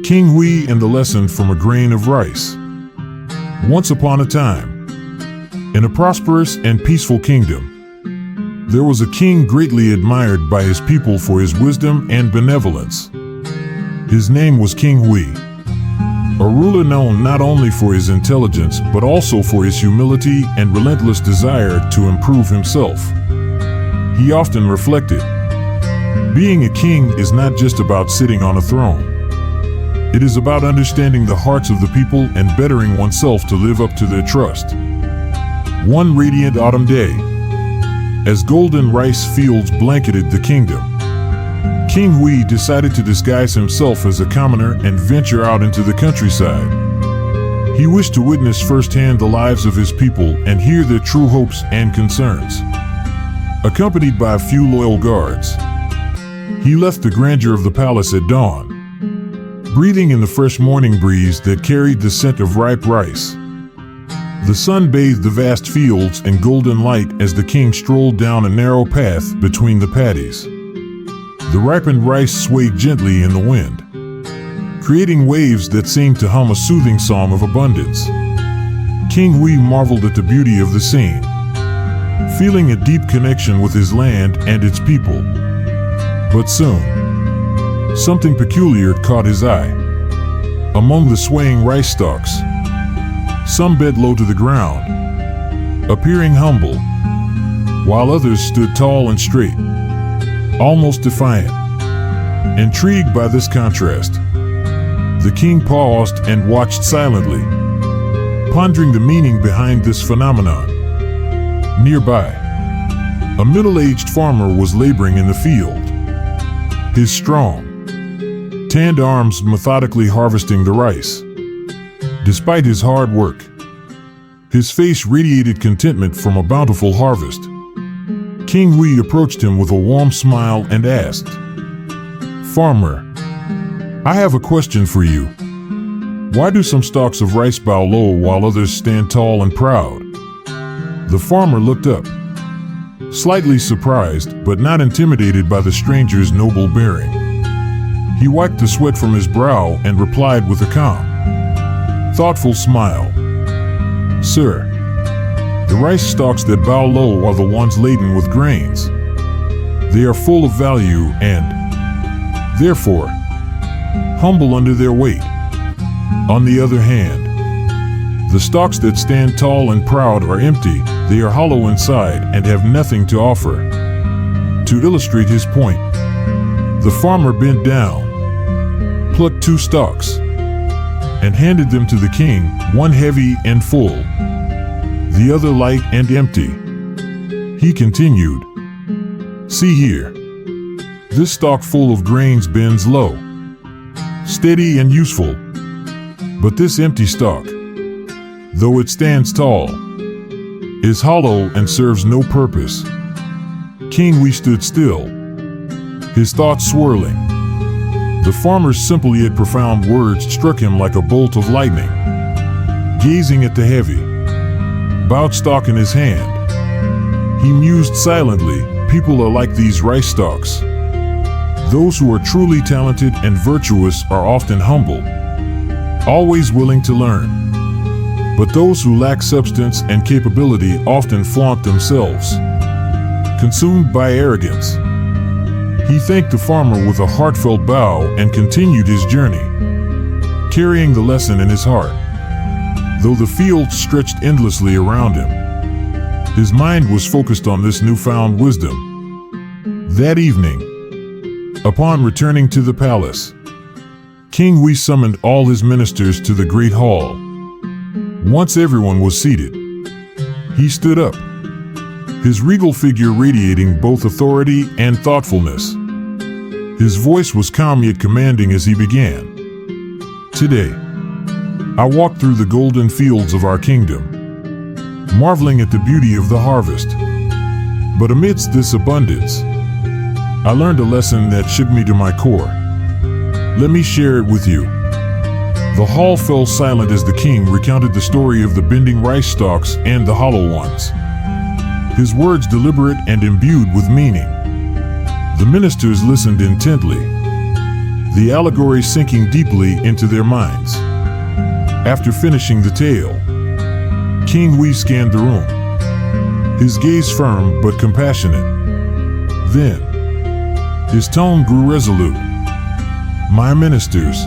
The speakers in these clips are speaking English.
King Hui and the lesson from a grain of rice. Once upon a time, in a prosperous and peaceful kingdom, there was a king greatly admired by his people for his wisdom and benevolence. His name was King Hui, a ruler known not only for his intelligence but also for his humility and relentless desire to improve himself. He often reflected, being a king is not just about sitting on a throne. It is about understanding the hearts of the people and bettering oneself to live up to their trust. One radiant autumn day, as golden rice fields blanketed the kingdom, King Hui decided to disguise himself as a commoner and venture out into the countryside. He wished to witness firsthand the lives of his people and hear their true hopes and concerns. Accompanied by a few loyal guards, he left the grandeur of the palace at dawn, breathing in the fresh morning breeze that carried the scent of ripe rice. The sun bathed the vast fields in golden light as the king strolled down a narrow path between the paddies. The ripened rice swayed gently in the wind, creating waves that seemed to hum a soothing song of abundance. King Hui marveled at the beauty of the scene, feeling a deep connection with his land and its people. But soon, something peculiar caught his eye. Among the swaying rice stalks, some bent low to the ground, appearing humble, while others stood tall and straight, almost defiant. Intrigued by this contrast, the king paused and watched silently, pondering the meaning behind this phenomenon. Nearby, a middle-aged farmer was laboring in the field, his strong, tanned arms methodically harvesting the rice. Despite his hard work, his face radiated contentment from a bountiful harvest. King Hui approached him with a warm smile and asked, "Farmer, I have a question for you. Why do some stalks of rice bow low while others stand tall and proud?" The farmer looked up, slightly surprised but not intimidated by the stranger's noble bearing. He wiped the sweat from his brow and replied with a calm, thoughtful smile, "Sir, the rice stalks that bow low are the ones laden with grains. They are full of value and, therefore, humble under their weight. On the other hand, the stalks that stand tall and proud are empty, they are hollow inside and have nothing to offer." To illustrate his point, the farmer bent down, plucked 2 stalks, and handed them to the king, one heavy and full, the other light and empty. He continued, "See here. This stalk full of grains bends low, steady and useful. But this empty stalk, though it stands tall, is hollow and serves no purpose." King Hui stood still, his thoughts swirling. The farmer's simple yet profound words struck him like a bolt of lightning. Gazing at the heavy, bowed stalk in his hand, he mused silently, "People are like these rice stalks. Those who are truly talented and virtuous are often humble, always willing to learn. But those who lack substance and capability often flaunt themselves, consumed by arrogance." He thanked the farmer with a heartfelt bow and continued his journey, carrying the lesson in his heart. Though the fields stretched endlessly around him, his mind was focused on this newfound wisdom. That evening, upon returning to the palace, King Hui summoned all his ministers to the great hall. Once everyone was seated, he stood up, his regal figure radiating both authority and thoughtfulness. His voice was calm yet commanding as he began, "Today, I walked through the golden fields of our kingdom, marveling at the beauty of the harvest. But amidst this abundance, I learned a lesson that shook me to my core. Let me share it with you." The hall fell silent as the king recounted the story of the bending rice stalks and the hollow ones, his words deliberate and imbued with meaning. The ministers listened intently, the allegory sinking deeply into their minds. After finishing the tale, King Hui scanned the room, his gaze firm but compassionate. Then, his tone grew resolute. "My ministers,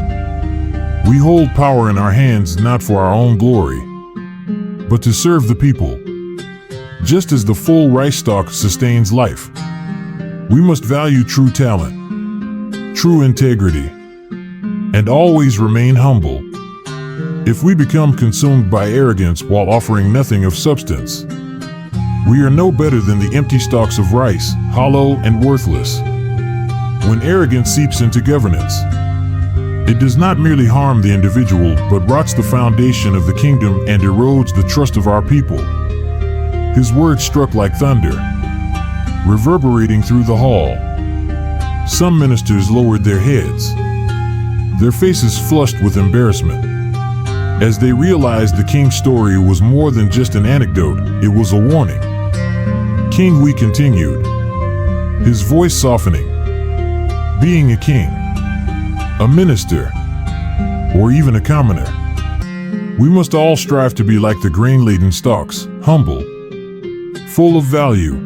we hold power in our hands not for our own glory, but to serve the people. Just as the full rice stalk sustains life, we must value true talent, true integrity, and always remain humble. If we become consumed by arrogance while offering nothing of substance, we are no better than the empty stalks of rice, hollow and worthless." When arrogance seeps into governance, it does not merely harm the individual, but rots the foundation of the kingdom and erodes the trust of our people. His words struck like thunder, reverberating through the hall. Some ministers lowered their heads, their faces flushed with embarrassment, as they realized the king's story was more than just an anecdote, it was a warning. King Hui continued, his voice softening. Being a king, a minister, or even a commoner, we must all strive to be like the grain-laden stalks, humble, full of value,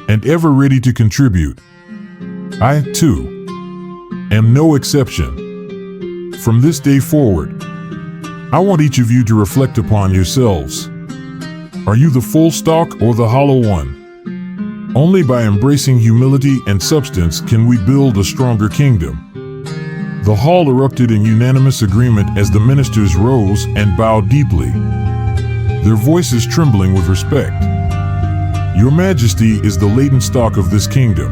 and ever ready to contribute. I, too, am no exception. From this day forward, I want each of you to reflect upon yourselves. Are you the full stalk or the hollow one? Only by embracing humility and substance can we build a stronger kingdom. The hall erupted in unanimous agreement as the ministers rose and bowed deeply, their voices trembling with respect. Your Majesty is the latent stock of this kingdom.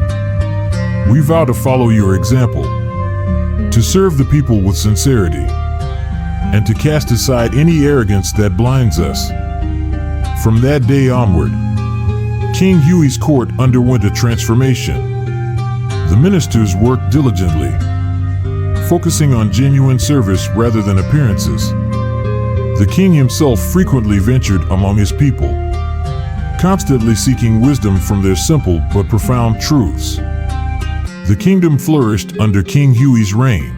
We vow to follow your example, to serve the people with sincerity, and to cast aside any arrogance that blinds us. From that day onward, King Hui's court underwent a transformation. The ministers worked diligently, focusing on genuine service rather than appearances. The king himself frequently ventured among his people, constantly seeking wisdom from their simple but profound truths. The kingdom flourished under King Hui's reign.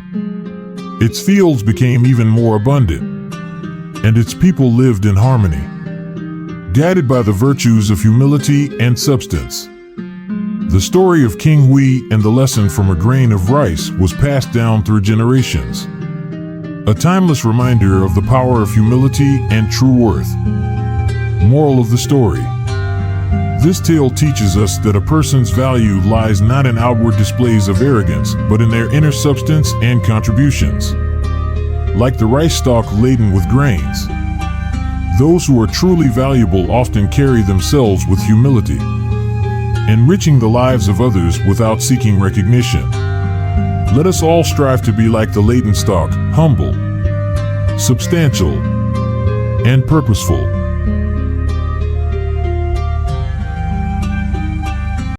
Its fields became even more abundant, and its people lived in harmony, guided by the virtues of humility and substance. The story of King Hui and the lesson from a grain of rice was passed down through generations, a timeless reminder of the power of humility and true worth. Moral of the story: this tale teaches us that a person's value lies not in outward displays of arrogance, but in their inner substance and contributions. Like the rice stalk laden with grains, those who are truly valuable often carry themselves with humility, enriching the lives of others without seeking recognition. Let us all strive to be like the latent stalk, humble, substantial, and purposeful.